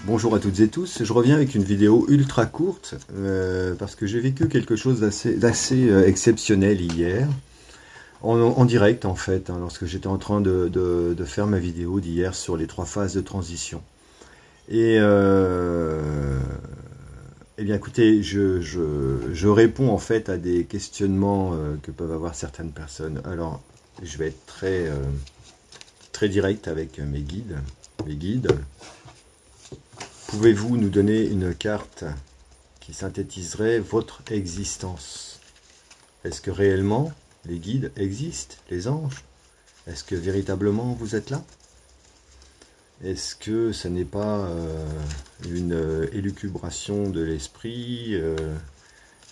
Bonjour à toutes et tous, je reviens avec une vidéo ultra courte parce que j'ai vécu quelque chose d'assez exceptionnel hier, en direct en fait, hein, lorsque j'étais en train de faire ma vidéo d'hier sur les 3 phases de transition. Et eh bien écoutez, je réponds en fait à des questionnements que peuvent avoir certaines personnes. Alors je vais être très direct avec mes guides. Pouvez-vous nous donner une carte qui synthétiserait votre existence? Est-ce que réellement les guides existent, les anges? Est-ce que véritablement vous êtes là? Est-ce que ce n'est pas une élucubration de l'esprit?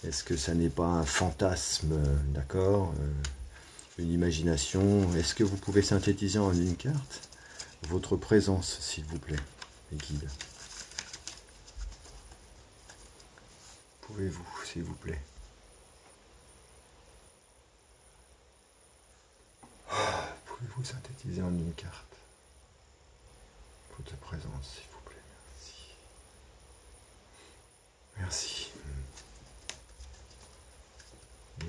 Est-ce que ça n'est pas un fantasme, d'accord? Une imagination? Est-ce que vous pouvez synthétiser en une carte votre présence, s'il vous plaît, les guides? Pouvez-vous, s'il vous plaît? Pouvez-vous synthétiser en une carte votre présence, s'il vous plaît? Merci.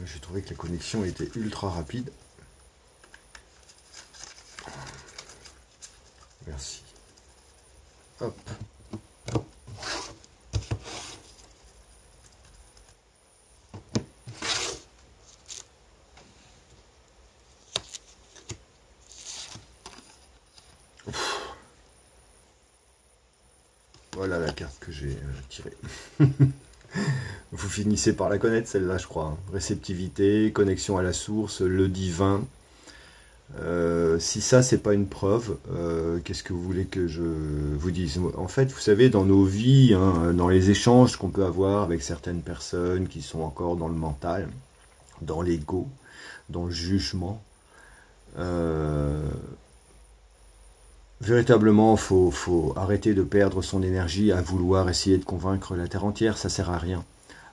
J'ai trouvé que la connexion était ultra rapide. Merci. Hop. Voilà la carte que j'ai tirée. Vous finissez par la connaître celle-là, je crois. Réceptivité, connexion à la source, le divin. Si ça, c'est pas une preuve, qu'est-ce que vous voulez que je vous dise? En fait, vous savez, dans nos vies, hein, dans les échanges qu'on peut avoir avec certaines personnes qui sont encore dans le mental, dans l'ego, dans le jugement, véritablement, faut arrêter de perdre son énergie à vouloir essayer de convaincre la Terre entière, ça sert à rien.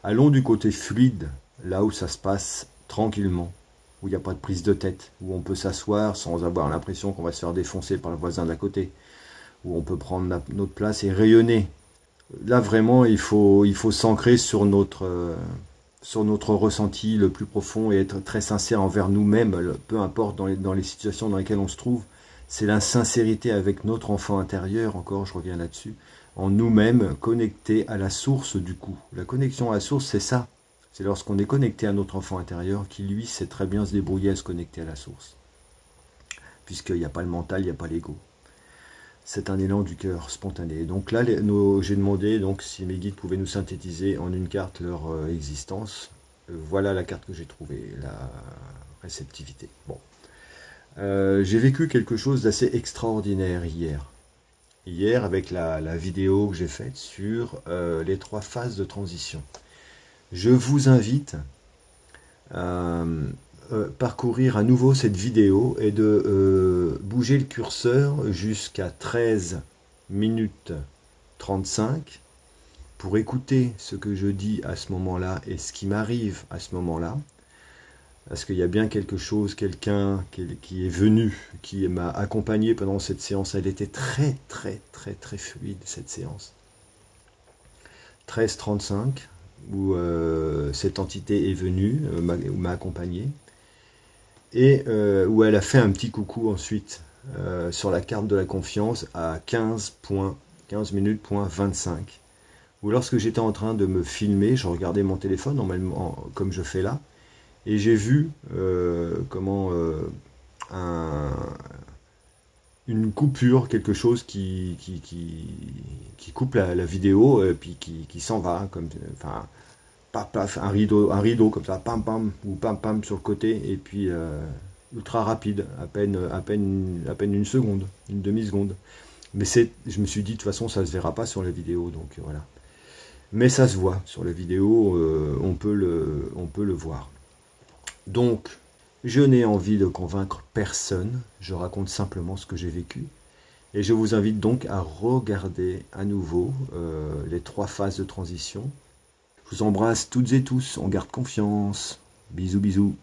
Allons du côté fluide, là où ça se passe tranquillement, où il n'y a pas de prise de tête, où on peut s'asseoir sans avoir l'impression qu'on va se faire défoncer par le voisin d'à côté, où on peut prendre notre place et rayonner. Là, vraiment, il faut s'ancrer sur notre ressenti le plus profond et être très sincère envers nous-mêmes, peu importe dans les situations dans lesquelles on se trouve. C'est la sincérité avec notre enfant intérieur, encore je reviens là-dessus, en nous-mêmes connectés à la source du coup. La connexion à la source, c'est ça. C'est lorsqu'on est connecté à notre enfant intérieur qui, lui, sait très bien se débrouiller à se connecter à la source. Puisqu'il n'y a pas le mental, il n'y a pas l'ego. C'est un élan du cœur spontané. Donc là, j'ai demandé donc, si mes guides pouvaient nous synthétiser en une carte leur existence. Voilà la carte que j'ai trouvée, la réceptivité. Bon. J'ai vécu quelque chose d'assez extraordinaire hier. Hier, avec la vidéo que j'ai faite sur les 3 phases de transition. Je vous invite à parcourir à nouveau cette vidéo et de bouger le curseur jusqu'à 13 minutes 35 pour écouter ce que je dis à ce moment-là et ce qui m'arrive à ce moment-là. Parce qu'il y a bien quelque chose, quelqu'un qui est venu, qui m'a accompagné pendant cette séance. Elle était très fluide, cette séance. 13h35, où cette entité est venue, m'a accompagné, et où elle a fait un petit coucou ensuite sur la carte de la confiance à 15 minutes, 25. Où lorsque j'étais en train de me filmer, je regardais mon téléphone, normalement, comme je fais là, et j'ai vu une coupure, quelque chose qui coupe la vidéo, puis qui s'en va, comme, enfin, paf, un rideau comme ça, pam pam, ou pam pam sur le côté, et puis ultra rapide, à peine une seconde, une demi-seconde. Mais je me suis dit, de toute façon, ça se verra pas sur la vidéo, donc voilà. Mais ça se voit sur la vidéo, on peut le voir. Donc, je n'ai envie de convaincre personne, je raconte simplement ce que j'ai vécu. Et je vous invite donc à regarder à nouveau les 3 phases de transition. Je vous embrasse toutes et tous, on garde confiance. Bisous, bisous.